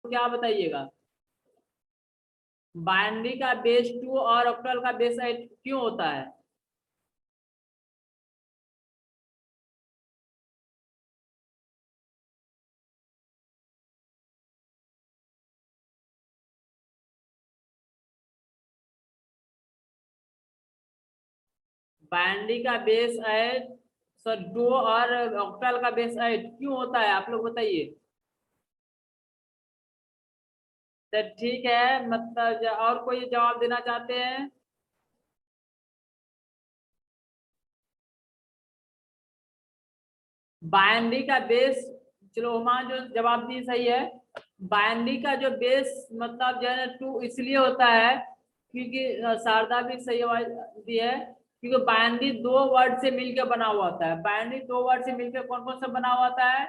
क्या बताइएगा। बाइनरी का बेस 2 और ऑक्टल का बेस 8 क्यों होता है? बाइनरी का बेस 8, सर 2 और ऑक्टल का बेस 8 क्यों होता है, आप लोग बताइए। तो ठीक है, मतलब और कोई जवाब देना चाहते हैं? बाइनरी का बेस, चलो वहां जो जवाब दी सही है। बाइनरी का जो बेस मतलब जो है ना 2 इसलिए होता है क्योंकि शारदा भी सही आवाज दी है, क्योंकि बाइनरी 2 वर्ड से मिलकर बना हुआ होता है। बाइनरी 2 वर्ड से मिलकर कौन कौन सा बना हुआ होता है?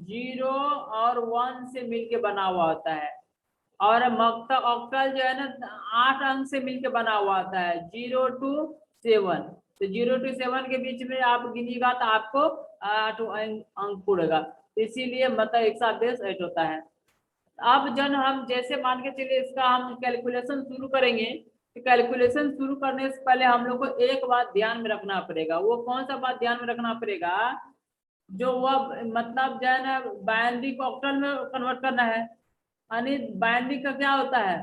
0 और 1 से मिलकर बना हुआ होता है। और मक्ता ऑक्टल जो है ना 8 अंक से मिलकर बना हुआ होता है, 0 to 7। तो 0 to 7 के बीच में आप गिनिएगा तो आपको 8 अंक पूरेगा, इसीलिए मतलब एक साथ बेस 8 होता है। अब जब हम जैसे मान के चलिए इसका हम कैलकुलेशन शुरू करेंगे, तो कैलकुलेशन शुरू करने से पहले हम लोग को एक बात ध्यान में रखना पड़ेगा। वो कौन सा बात ध्यान में रखना पड़ेगा? जो वह मतलब जो है ना बाइनरी को ऑक्टल में कन्वर्ट करना है, यानी बाइनरी का क्या होता है?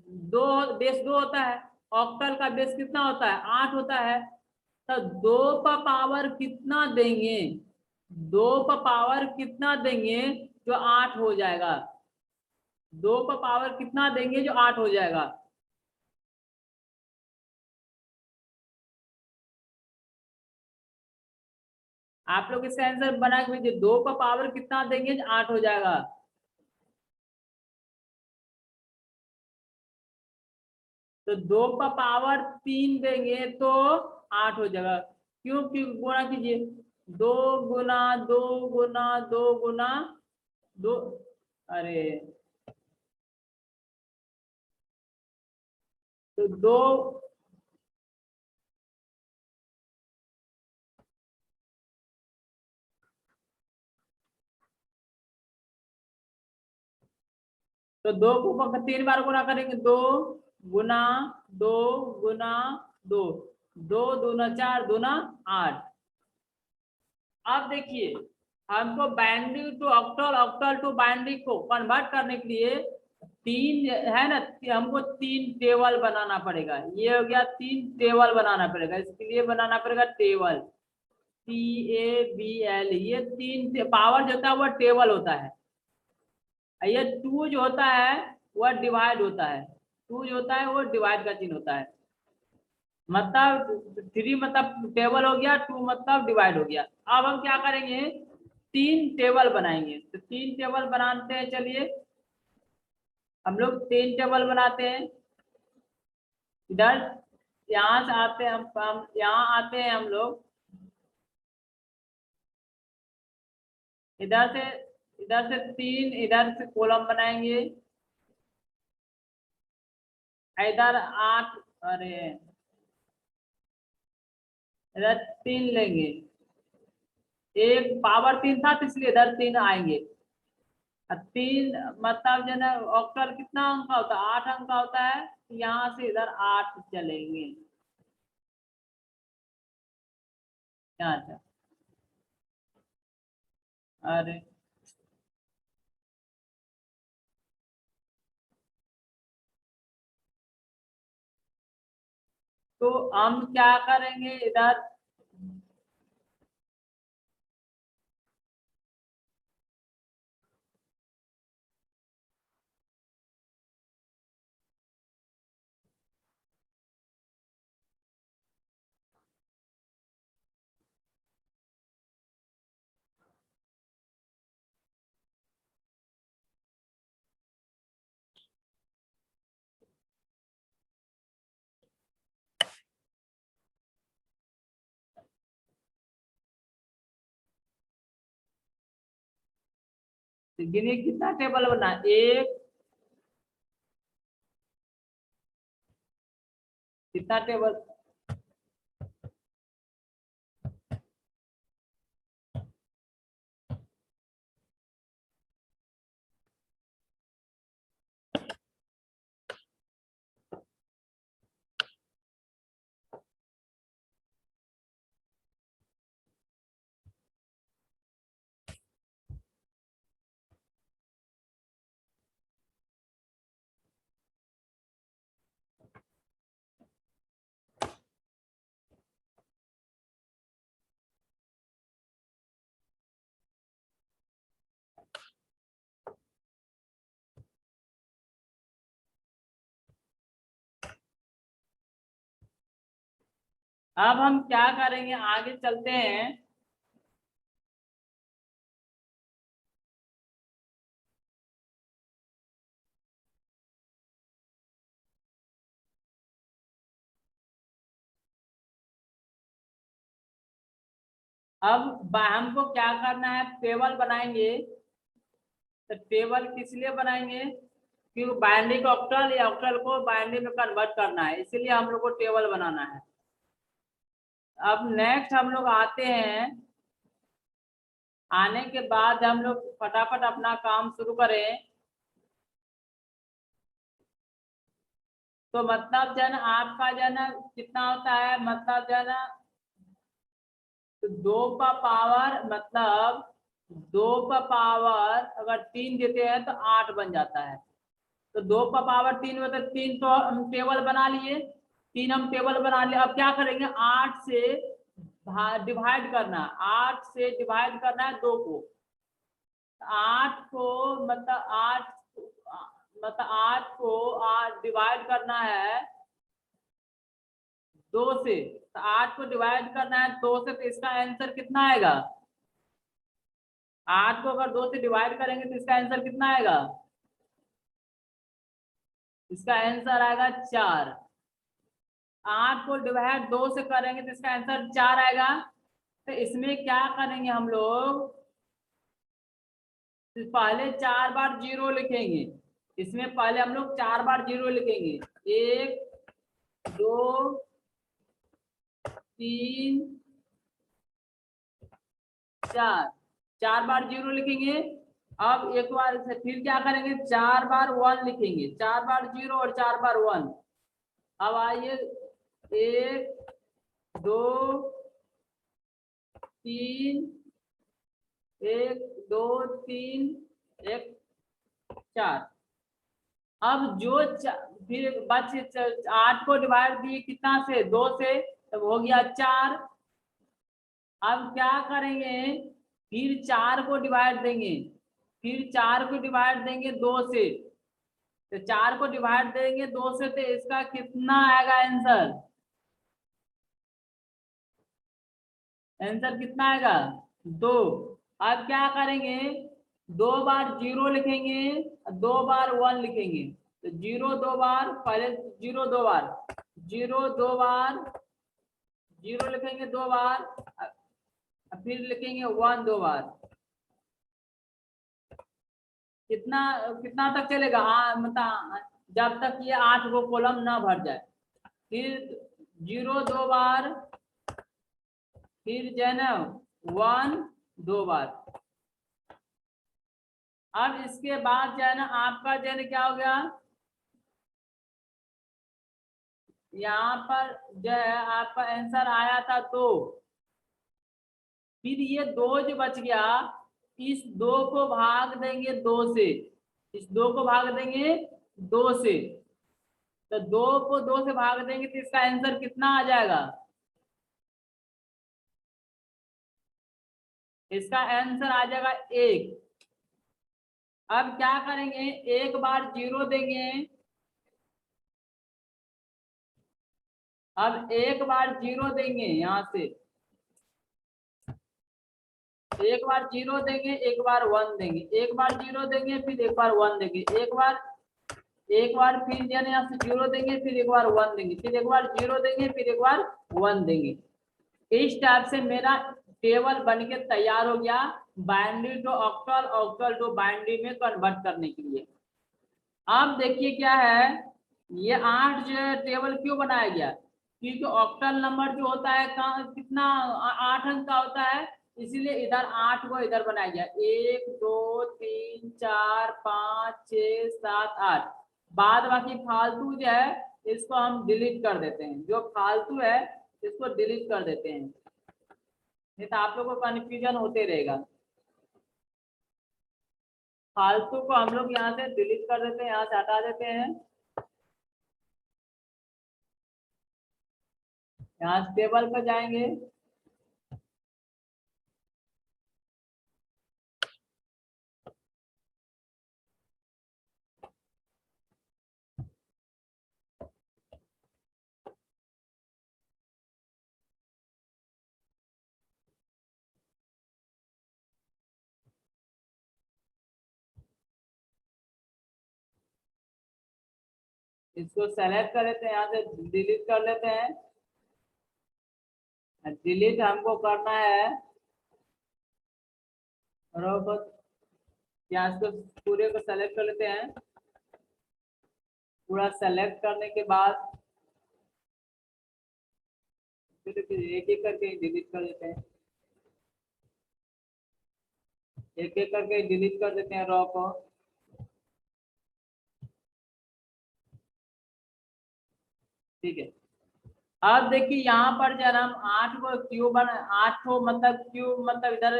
दो, बेस 2 होता है। ऑक्टल का बेस कितना होता है? 8 होता है। तो 2 का पावर कितना देंगे? 2 का पावर कितना देंगे जो 8 हो जाएगा? 2 का पावर कितना देंगे जो 8 हो जाएगा? आप लोग इसका आंसर बना के भेजिए, 2 का पावर कितना देंगे जो 8 हो जाएगा? तो 2 का पावर 3 देंगे तो 8 हो जाएगा। क्यों क्यों गुणा कीजिए, 2 गुना 2 गुना 2 गुना 2। अरे, तो 2, तो 2 को 3 बार गुना करेंगे, 2 गुना 2 गुना 2, 2 दूना 4 दूना 8। अब देखिए, हमको binary to octal, octal to binary को कन्वर्ट करने के लिए तीन है ना, हमको 3 टेबल बनाना पड़ेगा। ये हो गया, 3 टेबल बनाना पड़ेगा। इसके लिए बनाना पड़ेगा टेबल, TABL। ये 3 पावर जो होता है वह टेबल होता है। ये 2 जो होता है वह डिवाइड होता है। 2 जो होता है वो डिवाइड का चिन्ह होता है। मतलब 3 मतलब टेबल हो गया, 2 मतलब डिवाइड हो गया। अब हम क्या करेंगे, 3 टेबल बनाएंगे। तो 3 टेबल बनाते हैं, चलिए हम लोग 3 टेबल बनाते हैं। इधर यहाँ से आते हैं, हम यहाँ आते हैं हम लोग, इधर से, इधर से 3, इधर से कॉलम बनाएंगे, इधर 8। अरे, इधर 3 लेंगे। एक पावर 3 था तो इसलिए इधर 3 आएंगे। 3 मतलब जो है ऑक्टल कितना अंक का होता है? 8 अंक का होता है। यहाँ से इधर 8 चलेंगे। अच्छा, अरे, तो हम क्या करेंगे इधर, तो गिनिए कितना टेबल बना, एक, कितना टेबल, अब हम क्या करेंगे, आगे चलते हैं। अब हमको क्या करना है, टेबल बनाएंगे। तो टेबल किस लिए बनाएंगे, क्योंकि बाइनरी को ऑक्टल या ऑक्टल को बाइनरी में कन्वर्ट करना है, इसीलिए हम लोग को टेबल बनाना है। अब नेक्स्ट हम लोग आते हैं। आने के बाद हम लोग फटाफट अपना काम शुरू करें। तो मतलब जो है ना आपका जो है ना कितना होता है, मतलब जो है ना, तो 2 का पावर मतलब 2 का पावर अगर 3 देते हैं तो 8 बन जाता है। तो 2 का पावर 3 में, तो 3 तो हम टेबल बना लिए, 3 हम टेबल बना लिए। अब क्या करेंगे, 8 से डिवाइड करना, 8 से डिवाइड करना है 2 को। 8 को मतलब 8, मतलब 8 को 8 डिवाइड करना है 2 से। तो 8 को डिवाइड करना है 2 से, तो इसका आंसर कितना आएगा, 8 को अगर 2 से डिवाइड करेंगे तो इसका आंसर कितना आएगा, इसका आंसर आएगा 4। 8 को डिवाइड 2 से करेंगे तो इसका आंसर 4 आएगा। तो इसमें क्या करेंगे हम लोग, तो पहले 4 बार 0 लिखेंगे। इसमें पहले हम लोग 4 बार 0 लिखेंगे, 1 2 3 4, 4 बार 0 लिखेंगे। अब एक बार से फिर क्या करेंगे, 4 बार 1 लिखेंगे, 4 बार 0 और 4 बार 1। अब आइए, 1 2 3, 1 2 3 1 4। अब जो फिर बच 8 को डिवाइड दिए कितना से, 2 से, तब हो गया 4। अब क्या करेंगे, फिर 4 को डिवाइड देंगे, फिर 4 को डिवाइड देंगे 2 से। तो 4 को डिवाइड देंगे 2 से, तो इसका कितना आएगा आंसर, आंसर कितना आएगा, 2। अब क्या करेंगे, 2 बार 0 लिखेंगे, 2 बार 1 लिखेंगे। तो 0 2 बार, पहले 0 2 बार, 0 2 बार 0 लिखेंगे 2 बार, फिर लिखेंगे 1 2 बार। कितना कितना तक चलेगा, मतलब जब तक ये 8 गो कॉलम ना भर जाए। फिर 0 2 बार, फिर जो है ना 1 2 बार। अब इसके बाद जो है ना आपका जो है ना क्या हो गया, यहाँ पर जो है आपका आंसर आया था 2। फिर ये 2 जो बच गया, इस 2 को भाग देंगे 2 से, इस 2 को भाग देंगे 2 से। तो 2 को 2 से भाग देंगे तो इसका आंसर कितना आ जाएगा, इसका आंसर आ जाएगा 1। अब क्या करेंगे, 1 बार 0 देंगे। अब 1 बार 0 देंगे, यहाँ से 1 बार 0 देंगे, 1 बार 1 देंगे, 1 बार 0 देंगे, फिर 1 बार 1 देंगे, एक बार फिर यहाँ से 0 देंगे, फिर 1 बार 1 देंगे, फिर 1 बार 0 देंगे, फिर 1 बार 1 देंगे। इस टाइप से मेरा टेबल बन के तैयार हो गया, binary to octal, octal to binary में कन्वर्ट करने के लिए। अब देखिए क्या है, ये 8 जो है टेबल क्यों बनाया गया, क्योंकि ऑक्टल नंबर जो होता है कितना, 8 अंक का होता है, इसीलिए इधर 8 को इधर बनाया गया, 1 2 3 4 5 6 7 8। बाद बाकी फालतू जो है इसको हम डिलीट कर देते हैं, जो फालतू है इसको डिलीट कर देते हैं, नहीं तो आप लोगों को कन्फ्यूजन होते रहेगा। फालतू को हम लोग यहाँ से डिलीट कर देते हैं, यहाँ से हटा देते हैं। यहाँ टेबल पर जाएंगे, इसको सेलेक्ट कर लेते हैं, यहाँ से डिलीट कर लेते हैं। डिलीट हमको करना है रो को, यहाँ इसको पूरे को सेलेक्ट कर लेते हैं। पूरा सेलेक्ट करने के बाद फिर एक एक करके डिलीट कर देते हैं, एक एक करके डिलीट कर देते हैं रो को। ठीक है, अब देखिए यहाँ पर जो है ना हम 8 को क्यू बना, 8 को मतलब क्यू मतलब इधर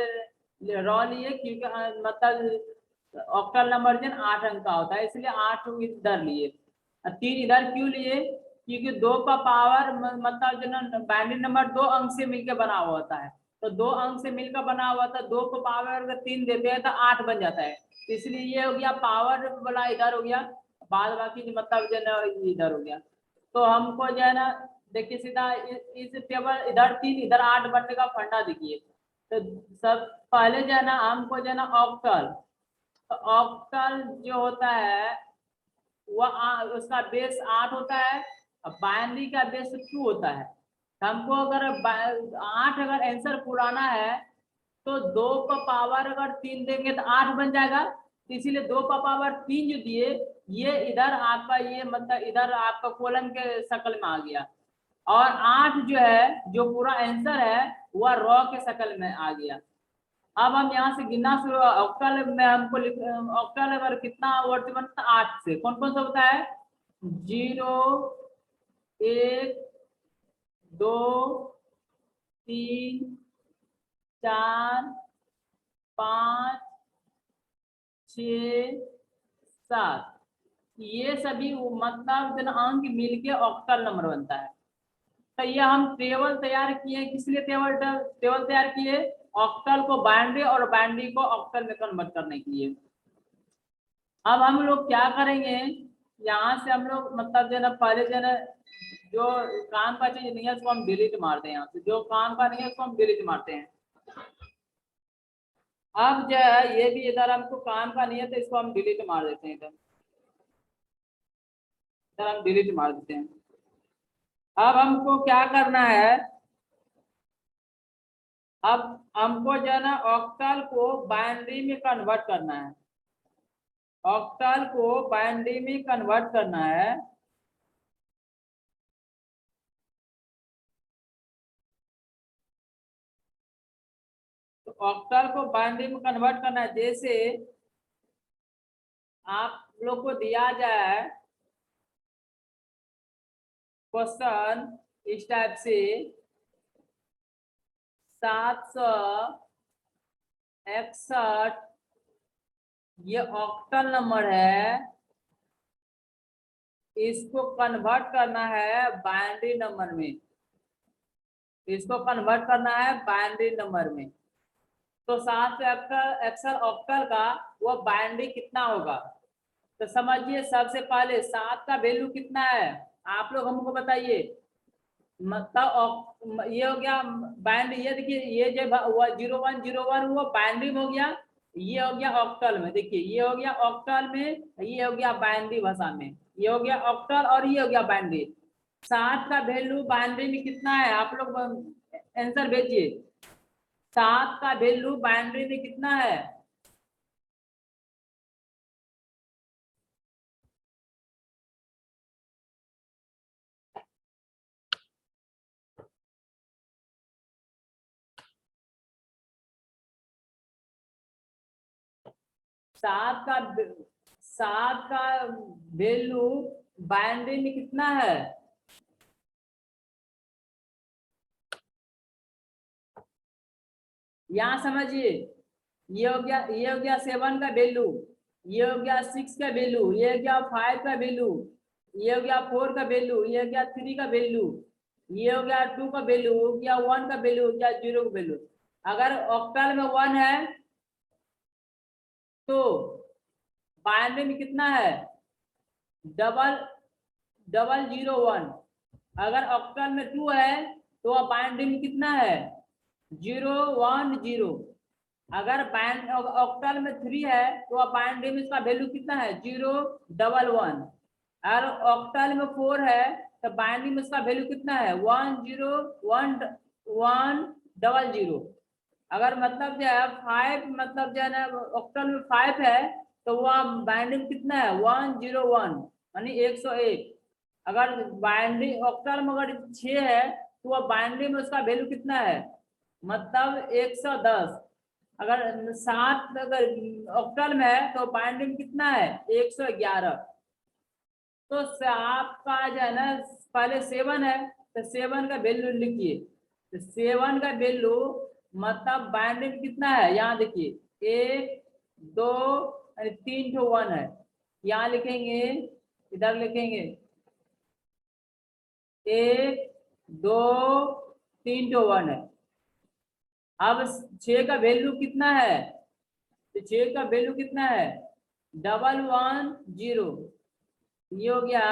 रॉ लिए, क्योंकि मतलब ऑक्टल नंबर जो 8 अंक का होता है, इसलिए 8 इधर लिए, 3 इधर क्यों लिए, क्योंकि 2 का पावर मतलब जो ना बाइनरी नंबर 2 अंक से मिलकर बना हुआ होता है, तो 2 अंक से मिलकर बना हुआ था, 2 को पावर अगर 3 देते हैं तो 8 बन जाता है, इसलिए ये हो गया पावर वाला इधर हो गया, बाद बाकी मतलब जो ना इधर हो गया। तो हमको जो है ना देखिए सीधा इस टेबल इधर 3 इधर 8 बनने का फंडा देखिए। तो सब पहले जो है ना हमको जो है ना ऑक्टल, तो ऑक्टल जो होता है वह उसका बेस 8 होता है, और बाइनरी का बेस 2 होता है। हमको अगर 8 अगर आंसर पुराना है तो 2 का पावर अगर 3 देंगे तो 8 बन जाएगा, तो इसीलिए 2 का पावर 3 जो दिए ये इधर आपका ये मतलब इधर आपका कॉलम के शक्ल में आ गया, और 8 जो है जो पूरा आंसर है वह रॉ के शक्ल में आ गया। अब हम यहाँ से गिनना शुरू, ऑक्टल में हमको ऑक्टल अगर कितना वर्ड बनता है 8 से, कौन कौन सा होता है 0 1 2 3 4 5 6 7, ये सभी मतलब जो अंक मिलके ऑक्टल नंबर बनता है। तो ये हम टेबल तैयार किए, किस लिए टेबल तैयार किए, ऑक्टल को बाइनरी और बाइनरी को ऑक्टल में कन्वर्ट करने के लिए। अब हम लोग क्या करेंगे, यहाँ से हम लोग मतलब जो है ना पहले जो है ना जो काम का चीज नहीं है उसको हम डिलीट मारते हैं, यहाँ से जो काम का नहीं है उसको हम डिलीट मारते हैं। अब जो है ये भी इधर हमको काम का नहीं है तो इसको हम डिलीट मार देते हैं, इधर हम डिलीट मार देते हैं। अब हमको क्या करना है, अब हमको जो है ना ऑक्टल को बाइनरी में कन्वर्ट करना है, ऑक्टल को बाइनरी में कन्वर्ट करना है। तो ऑक्टल को बाइनरी में कन्वर्ट करना है, जैसे आप लोग को दिया जाए क्वेश्चन इस टाइप से 761 ये ऑक्टल नंबर है, इसको कन्वर्ट करना है बाइनरी नंबर में, इसको कन्वर्ट करना है बाइनरी नंबर में। तो 7 ऑक्टल का वो बाइनरी कितना होगा, तो समझिए सबसे पहले 7 का वैल्यू कितना है, आप लोग हमको बताइए। मतलब ये हो गया बाइनरी, ये देखिए ये जो 0101 वो बाइनरी में हो गया, ये हो गया ऑक्टल में, देखिए ये हो गया ऑक्टल में, ये हो गया बाइनरी भाषा में, ये हो गया ऑक्टल और ये हो गया बाइनरी। 7 का वैल्यू बाइनरी में कितना है, आप लोग आंसर भेजिए, 7 का वैल्यू बाइनरी में कितना है। सात का 7 का वैल्यू बाइनरी में कितना है, यहाँ समझिए, ये हो गया 7 का वैल्यू, ये हो गया 6 का वैल्यू, ये हो गया 5 का वैल्यू, ये हो गया 4 का वैल्यू, ये हो गया 3 का वैल्यू, ये हो गया 2 का वैल्यू, हो गया 1 का वैल्यू, हो गया 0 का वैल्यू। अगर ऑक्टल में 1 है तो बाइनरी में कितना है, डबल 001। अगर ऑक्टल में 2 है तो बाइनरी में कितना है 010। अगर ऑक्टल में 3 है तो बाइनरी में इसका वैल्यू कितना है 011। अगर ऑक्टल में 4 है तो बाइनरी में उसका वैल्यू कितना है 101000। अगर मतलब जो है 5 मतलब जो है ना ऑक्टल में 5 है तो वह बाइनरी में कितना है 101 यानी 101। अगर बाइनरी ऑक्टल में अगर 6 है तो वह बाइनरी में उसका वैल्यू कितना है मतलब 110। अगर 7 अगर ऑक्टल में है तो बाइनरी में कितना है 111। तो आपका जो है ना पहले 7 है तो 7 का वैल्यू लिखिए। तो 7 का वैल्यू मतलब बाइनरी में कितना है यहाँ देखिए 1 2 और 3 तो 1 है। यहाँ लिखेंगे इधर लिखेंगे 1 2 3 तो 1 है। अब 6 का वैल्यू कितना है तो 6 का वैल्यू कितना है 110। ये हो गया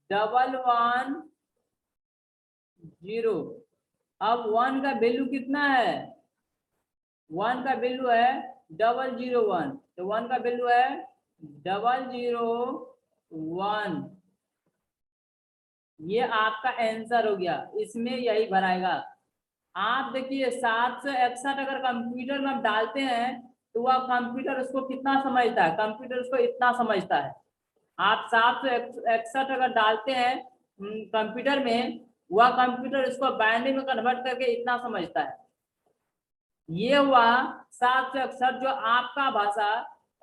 110। अब 1 का वैल्यू कितना है 1 का वैल्यू है 001। तो 1 का वैल्यू है 001। ये आपका आंसर हो गया इसमें यही भराएगा। आप देखिए 761 अगर कंप्यूटर में हम डालते हैं तो वह कंप्यूटर उसको कितना समझता है कंप्यूटर उसको इतना समझता है। आप 761 अगर डालते हैं कंप्यूटर में वह कंप्यूटर इसको बाइनरी में कन्वर्ट करके इतना समझता है। ये हुआ 761 जो आपका भाषा।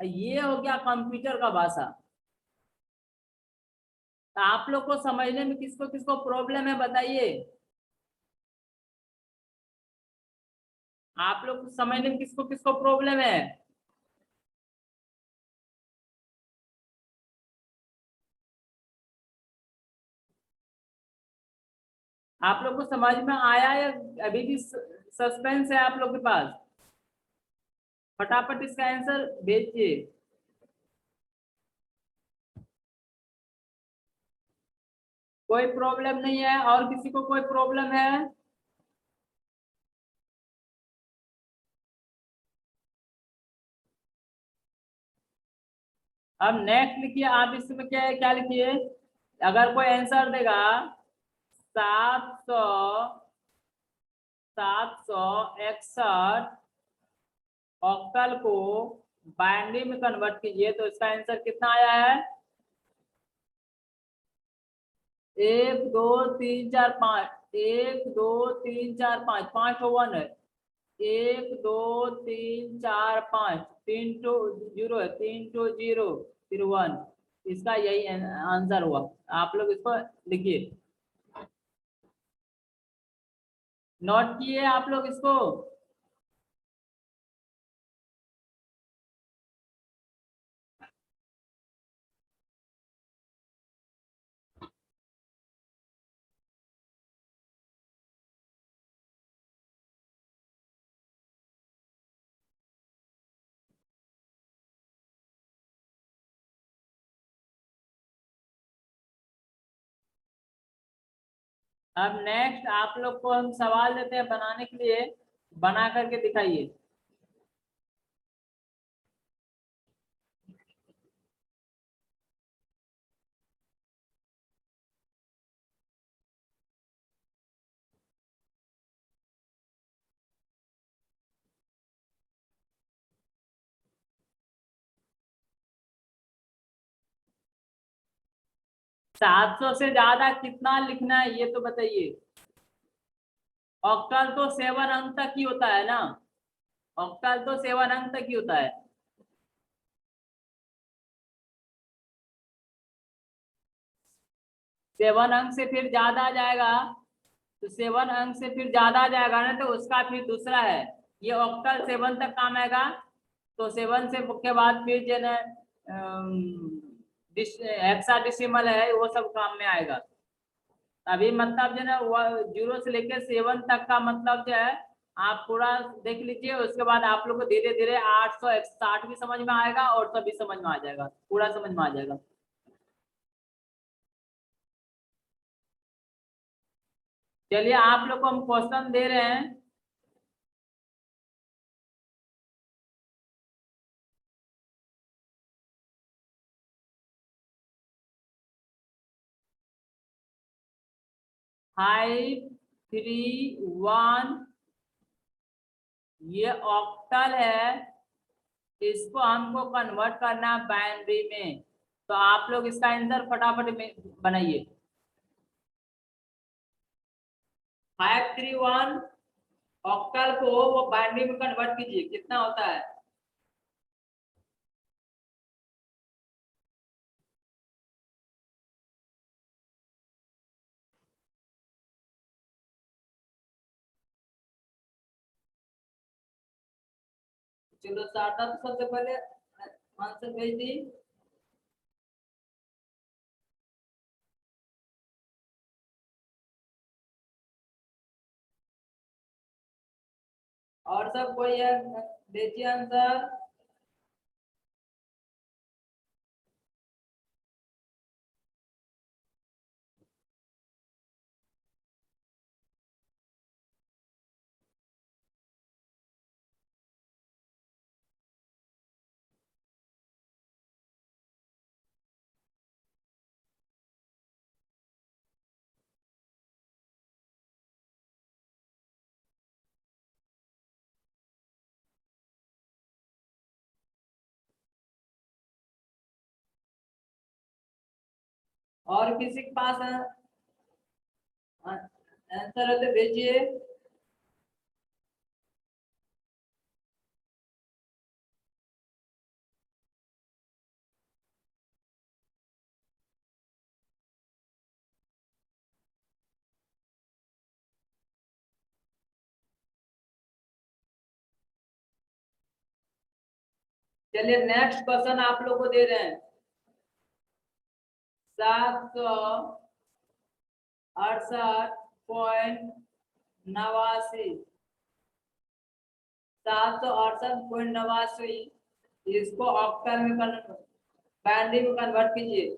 ये हो गया कंप्यूटर का भाषा। तो आप लोग को समझने में किसको किसको प्रॉब्लम है बताइए। आप लोग को समझने में किसको किसको प्रॉब्लम है। आप लोग को समझ में आया या अभी भी सस्पेंस है आप लोग के पास। फटाफट इसका आंसर भेजिए। कोई प्रॉब्लम नहीं है और किसी को कोई प्रॉब्लम है। अब नेक्स्ट लिखिए आप इसमें क्या है क्या लिखिए। अगर कोई आंसर देगा 761 ऑक्टल को बाइनरी में कन्वर्ट कीजिए तो इसका आंसर कितना आया है 1 2 3 4 5। 1 2 3 4 5 5 तो 1 है। 1 2 3 4 5 3 तो 0 है 3 तो 0 फिर 1। इसका यही आंसर हुआ। आप लोग इसको लिखिए। नोट किए आप लोग इसको। अब नेक्स्ट आप लोग को हम सवाल देते हैं बनाने के लिए। बना करके दिखाइए। 700 से ज्यादा कितना लिखना है ये तो बताइए। ऑक्टल तो 7 अंक तक ही होता है ना। ऑक्टल तो 7 अंक तक ही होता है। 7 अंक से फिर ज्यादा आ जाएगा। तो 7 अंक से फिर ज्यादा आ जाएगा ना तो उसका फिर दूसरा है। ये ऑक्टल 7 तक काम आएगा। तो 7 से के बाद फिर जो है हेक्साडेसिमल है वो सब काम में आएगा। अभी मतलब जो है वो 0 से लेकर 7 तक का मतलब जो है आप पूरा देख लीजिए। उसके बाद आप लोग को धीरे धीरे 860 भी समझ में आएगा और सभी समझ में आ जाएगा पूरा समझ में आ जाएगा। चलिए आप लोग को हम क्वेश्चन दे रहे हैं। 531 ये ऑक्टल है, इसको हमको कन्वर्ट करना है बाइनरी में। तो आप लोग इसका आंसर फटाफट में बनाइए। 531 ऑक्टल को वो बाइनरी में कन्वर्ट कीजिए, कितना होता है? चलो शारदा तो सबसे पहले आंसर भेज दी। और सब कोई है? देखिए आंसर। और किसी के पास आंसर है तो भेजिए। चलिए नेक्स्ट क्वेश्चन आप लोग को दे रहे हैं। 768.89, 768.89 इसको ऑक्टल में बाइनरी में कन्वर्ट कीजिए।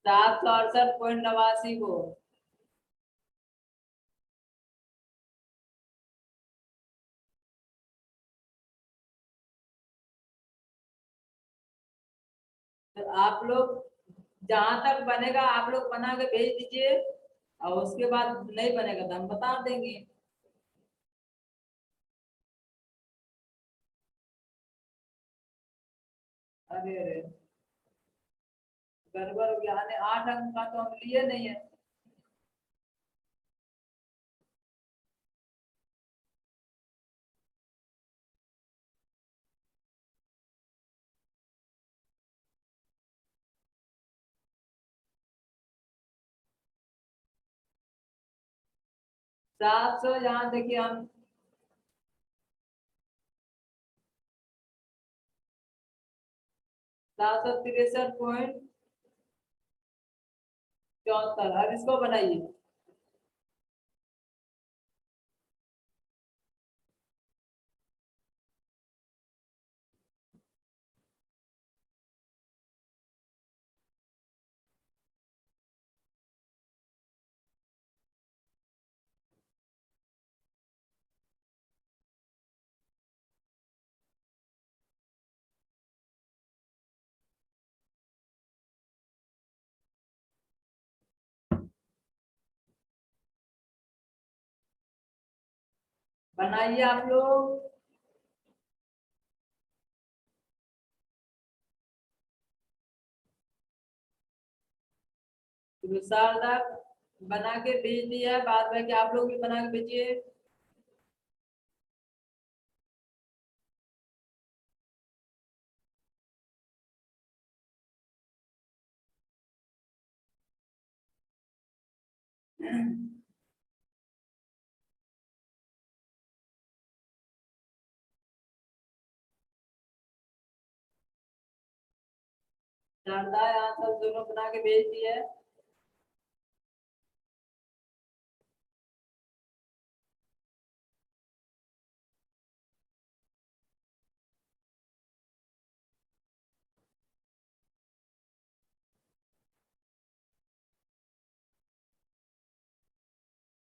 सात सौ 68.89 को तो आप लोग जहां तक बनेगा आप लोग बना के भेज दीजिए, और उसके बाद नहीं बनेगा तो हम बता देंगे। अरे अरे, गड़बड़ हो गया। 8 अंक का तो हम लिए नहीं है। 700 यहाँ देखिए हम 763.74, अब इसको बनाइए। बनाइए आप लोग। शारदा बना के भेज दिया है, बाद में कि आप लोग भी बना के भेजिए। शारदा यहाँ सब दोनों बना के भेज दिए है।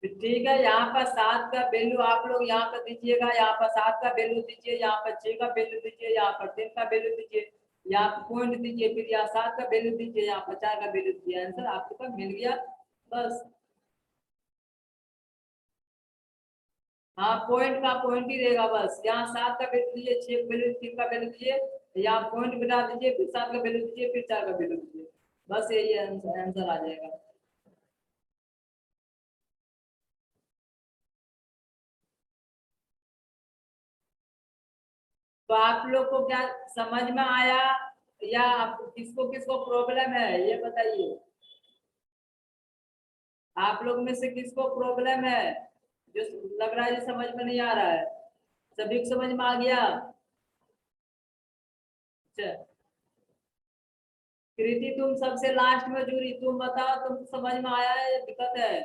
ठीक है, यहाँ पर 7 का वैल्यू आप लोग यहाँ पर दीजिएगा, यहाँ पर 7 का वैल्यू दीजिए, यहाँ पर 6 का वैल्यू दीजिए, यहाँ पर 3 का वैल्यू दीजिए, यहाँ पर पॉइंट दीजिए, फिर यहाँ 7 का वैल्यू दीजिए, यहाँ पर 4 का वैल्यू दीजिए, आंसर आपके पास मिल गया बस। हाँ, पॉइंट का पॉइंट ही रहेगा बस, यहाँ 7 का वैल्यू दीजिए, 6 का वैल्यू, 3 का वैल्यू दीजिए, यहाँ पॉइंट बिठा दीजिए, फिर 7 का वैल्यू दीजिए, फिर 4 का वैल्यू दीजिए, बस यही आंसर आ जाएगा। तो आप लोग को क्या समझ में आया, या किसको किसको प्रॉब्लम है ये बताइए। आप लोग में से किसको प्रॉब्लम है, जो लग रहा है जो समझ में नहीं आ रहा है, सभी को समझ में आ गया। अच्छा, कृति तुम सबसे लास्ट में जुड़ी, तुम बताओ तुम समझ में आया है या दिक्कत है।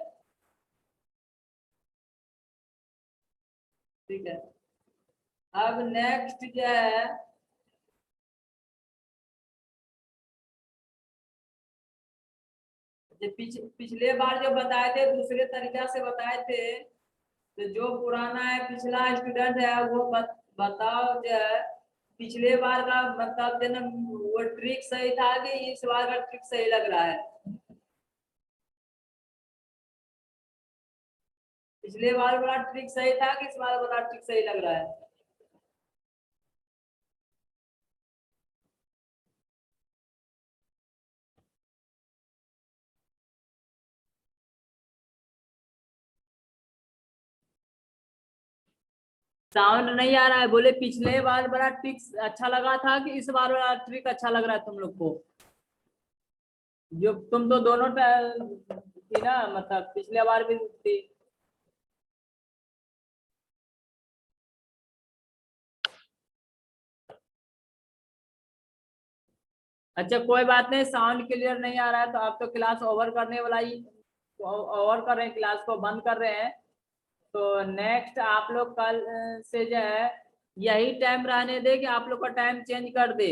ठीक है, अब नेक्स्ट जो है, पिछले बार जो बताए थे दूसरे तरीका से बताए थे, तो जो पुराना है पिछला स्टूडेंट है वो बताओ जो है पिछले बार का मतलब जो ना वो ट्रिक सही था कि इस बार का ट्रिक सही लग रहा है। पिछले बार वाला ट्रिक सही था कि इस बार वाला ट्रिक सही लग रहा है। 'साउंड नहीं आ रहा है', बोले पिछले बार वाला ट्रिक अच्छा लगा था कि इस बार वाला ट्रिक अच्छा लग रहा है तुम लोग को। जो तुम तो दोनों थी ना, मतलब पिछले बार भी थी। अच्छा कोई बात नहीं, साउंड क्लियर नहीं आ रहा है तो आप तो क्लास ओवर करने वाला ही, ओवर कर रहे हैं, क्लास को बंद कर रहे हैं। तो नेक्स्ट आप लोग कल से जो है यही टाइम रहने दे कि आप लोग का टाइम चेंज कर दे,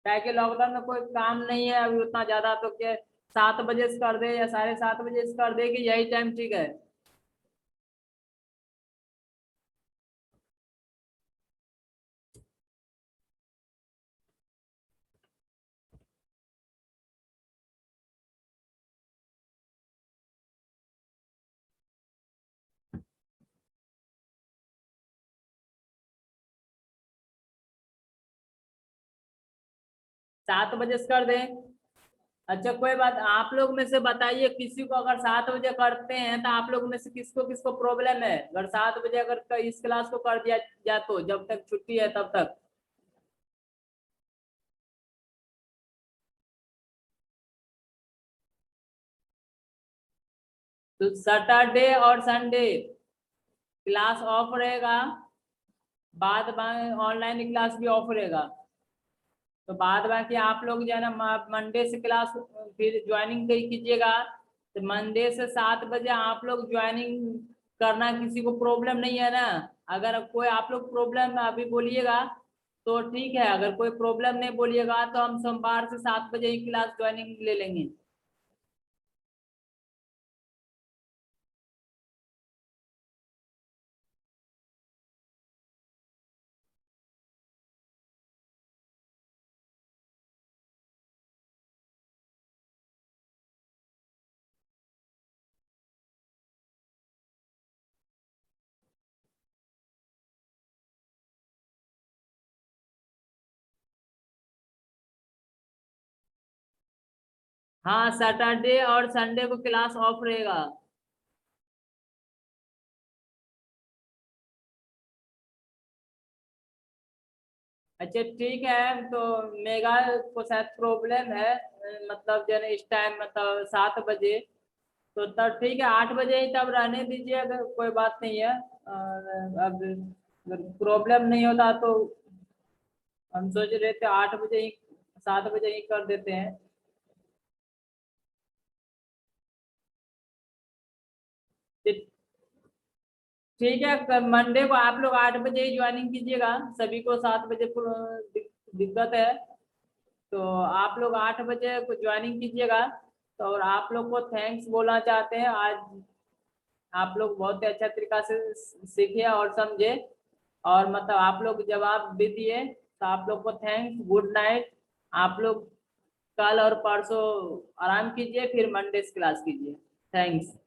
क्या कि लॉकडाउन में कोई काम नहीं है अभी उतना ज्यादा, तो क्या 7 बजे से कर दे या 7:30 बजे से कर दे कि यही टाइम ठीक है। 7 बजे से कर दें। अच्छा कोई बात, आप लोग में से बताइए किसी को अगर 7 बजे करते हैं तो आप लोग में से किसको किसको प्रॉब्लम है, अगर 7 बजे अगर इस क्लास को कर दिया जाए तो जब तक छुट्टी है तब तक। तो सैटरडे और संडे क्लास ऑफ रहेगा, बाद में ऑनलाइन क्लास भी ऑफ रहेगा। तो बाद बाकी आप लोग जो है ना मंडे से क्लास फिर ज्वाइनिंग कीजिएगा। तो मंडे से 7 बजे आप लोग ज्वाइनिंग करना, किसी को प्रॉब्लम नहीं है ना। अगर कोई आप लोग प्रॉब्लम अभी बोलिएगा तो ठीक है, अगर कोई प्रॉब्लम नहीं बोलिएगा तो हम सोमवार से 7 बजे ही क्लास ज्वाइनिंग ले लेंगे। हाँ, सैटरडे और संडे को क्लास ऑफ रहेगा। अच्छा ठीक है, तो मेगा को शायद प्रॉब्लम है, मतलब जो है ना इस टाइम मतलब 7 बजे, तो तब ठीक है 8 बजे ही तब रहने दीजिए, अगर कोई बात नहीं है। और अब अगर प्रॉब्लम नहीं होता तो हम सोच रहे थे 8 बजे ही, 7 बजे ही कर देते हैं। ठीक ठीक है, मंडे को आप लोग 8 बजे ही ज्वाइनिंग कीजिएगा, सभी को 7 बजे दिक्कत है, तो आप लोग 8 बजे को ज्वाइनिंग कीजिएगा। तो और आप लोग को थैंक्स बोलना चाहते हैं। आज आप लोग बहुत ही अच्छा तरीका से सीखे और समझे, और मतलब आप लोग जवाब भी दिए, तो आप लोग को थैंक्स, गुड नाइट। आप लोग कल और परसों आराम कीजिए, फिर मंडे क्लास कीजिए। थैंक्स।